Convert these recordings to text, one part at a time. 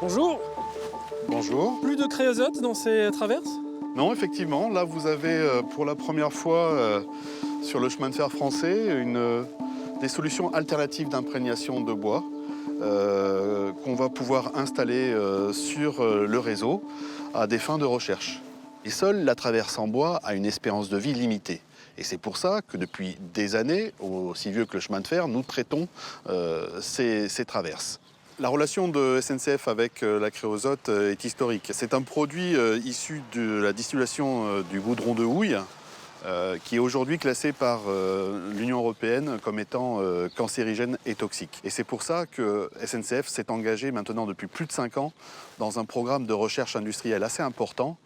Bonjour, Bonjour. plus de créosote dans ces traverses? Non, effectivement, là vous avez pour la première fois sur le chemin de fer français des solutions alternatives d'imprégnation de bois qu'on va pouvoir installer sur le réseau à des fins de recherche. Et seule la traverse en bois a une espérance de vie limitée. Et c'est pour ça que depuis des années, aussi vieux que le chemin de fer, nous traitons ces traverses. La relation de SNCF avec la créosote est historique. C'est un produit issu de la distillation du goudron de houille qui est aujourd'hui classé par l'Union européenne comme étant cancérigène et toxique. Et c'est pour ça que SNCF s'est engagé maintenant depuis plus de 5 ans dans un programme de recherche industrielle assez important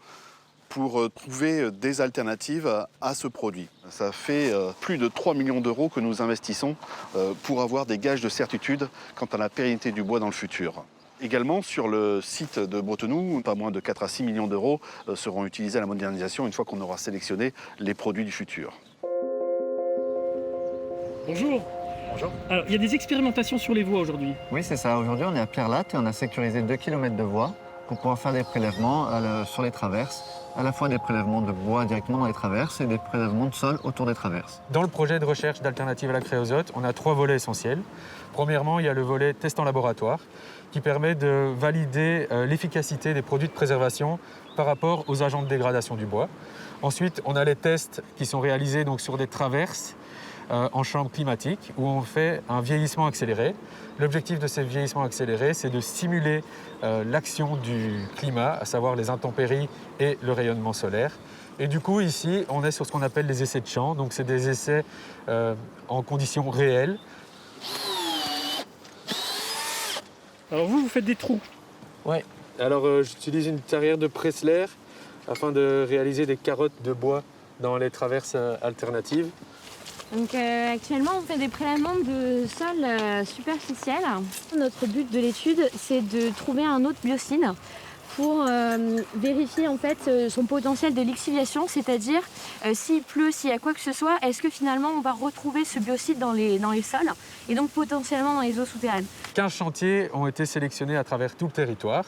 pour trouver des alternatives à ce produit. Ça fait plus de 3 millions d'euros que nous investissons pour avoir des gages de certitude quant à la pérennité du bois dans le futur. Également, sur le site de Bretenoux, pas moins de 4 à 6 millions d'euros seront utilisés à la modernisation une fois qu'on aura sélectionné les produits du futur. Bonjour. Bonjour. Alors, il y a des expérimentations sur les voies aujourd'hui. Oui, c'est ça. Aujourd'hui, on est à Pierre-Latte et on a sécurisé 2 km de voies pour pouvoir faire des prélèvements sur les traverses, à la fois des prélèvements de bois directement dans les traverses et des prélèvements de sol autour des traverses. Dans le projet de recherche d'alternatives à la créosote, on a 3 volets essentiels. Premièrement, il y a le volet test en laboratoire qui permet de valider l'efficacité des produits de préservation par rapport aux agents de dégradation du bois. Ensuite, on a les tests qui sont réalisés donc, sur des traverses en chambre climatique où on fait un vieillissement accéléré. L'objectif de ce vieillissement accéléré, c'est de simuler l'action du climat, à savoir les intempéries et le rayonnement solaire. Et du coup, ici, on est sur ce qu'on appelle les essais de champ. Donc, c'est des essais en conditions réelles. Alors vous faites des trous. Oui. Alors, j'utilise une terrière de Pressler afin de réaliser des carottes de bois dans les traverses alternatives. Donc actuellement, on fait des prélèvements de sol superficiel. Notre but de l'étude, c'est de trouver un autre biocide pour vérifier en fait son potentiel de lixiviation, c'est-à-dire s'il pleut, s'il y a quoi que ce soit, est-ce que finalement on va retrouver ce biocide dans les sols et donc potentiellement dans les eaux souterraines. 15 chantiers ont été sélectionnés à travers tout le territoire.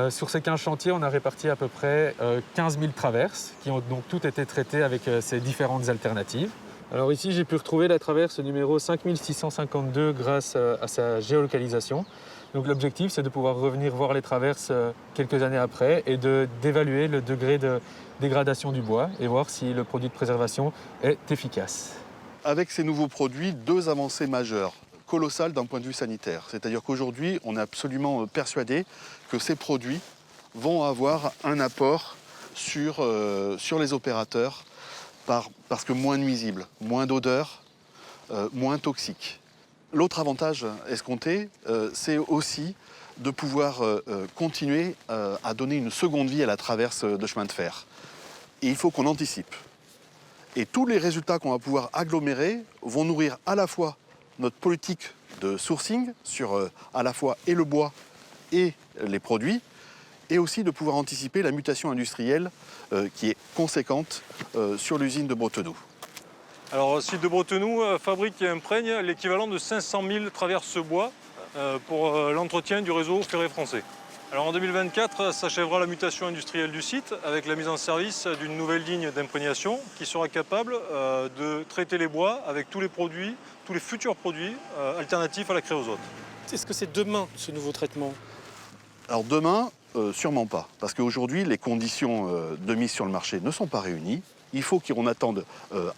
Sur ces 15 chantiers, on a réparti à peu près 15 000 traverses qui ont donc toutes été traitées avec ces différentes alternatives. Alors ici, j'ai pu retrouver la traverse numéro 5652 grâce à sa géolocalisation. Donc l'objectif, c'est de pouvoir revenir voir les traverses quelques années après et d'évaluer le degré de dégradation du bois et voir si le produit de préservation est efficace. Avec ces nouveaux produits, 2 avancées majeures, colossales d'un point de vue sanitaire. C'est-à-dire qu'aujourd'hui, on est absolument persuadé que ces produits vont avoir un apport sur les opérateurs parce que moins nuisibles, moins d'odeur, moins toxiques. L'autre avantage escompté, c'est aussi de pouvoir continuer à donner une seconde vie à la traverse de chemin de fer. Et il faut qu'on anticipe. Et tous les résultats qu'on va pouvoir agglomérer vont nourrir à la fois notre politique de sourcing sur à la fois et le bois et les produits, et aussi de pouvoir anticiper la mutation industrielle qui est conséquente sur l'usine de Bretenoux. Alors, le site de Bretenoux fabrique et imprègne l'équivalent de 500 000 traverses bois pour l'entretien du réseau ferré français. Alors, en 2024 s'achèvera la mutation industrielle du site avec la mise en service d'une nouvelle ligne d'imprégnation qui sera capable de traiter les bois avec tous les futurs produits alternatifs à la créosote. Est-ce que c'est demain ce nouveau traitement? Alors demain, sûrement pas, parce qu'aujourd'hui, les conditions de mise sur le marché ne sont pas réunies. Il faut qu'on attende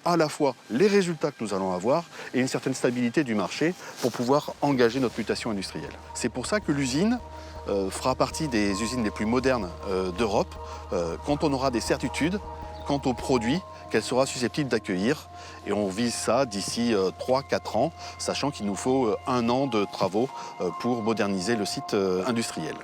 à la fois les résultats que nous allons avoir et une certaine stabilité du marché pour pouvoir engager notre mutation industrielle. C'est pour ça que l'usine fera partie des usines les plus modernes d'Europe quand on aura des certitudes quant aux produits qu'elle sera susceptible d'accueillir. Et on vise ça d'ici 3-4 ans, sachant qu'il nous faut 1 an de travaux pour moderniser le site industriel.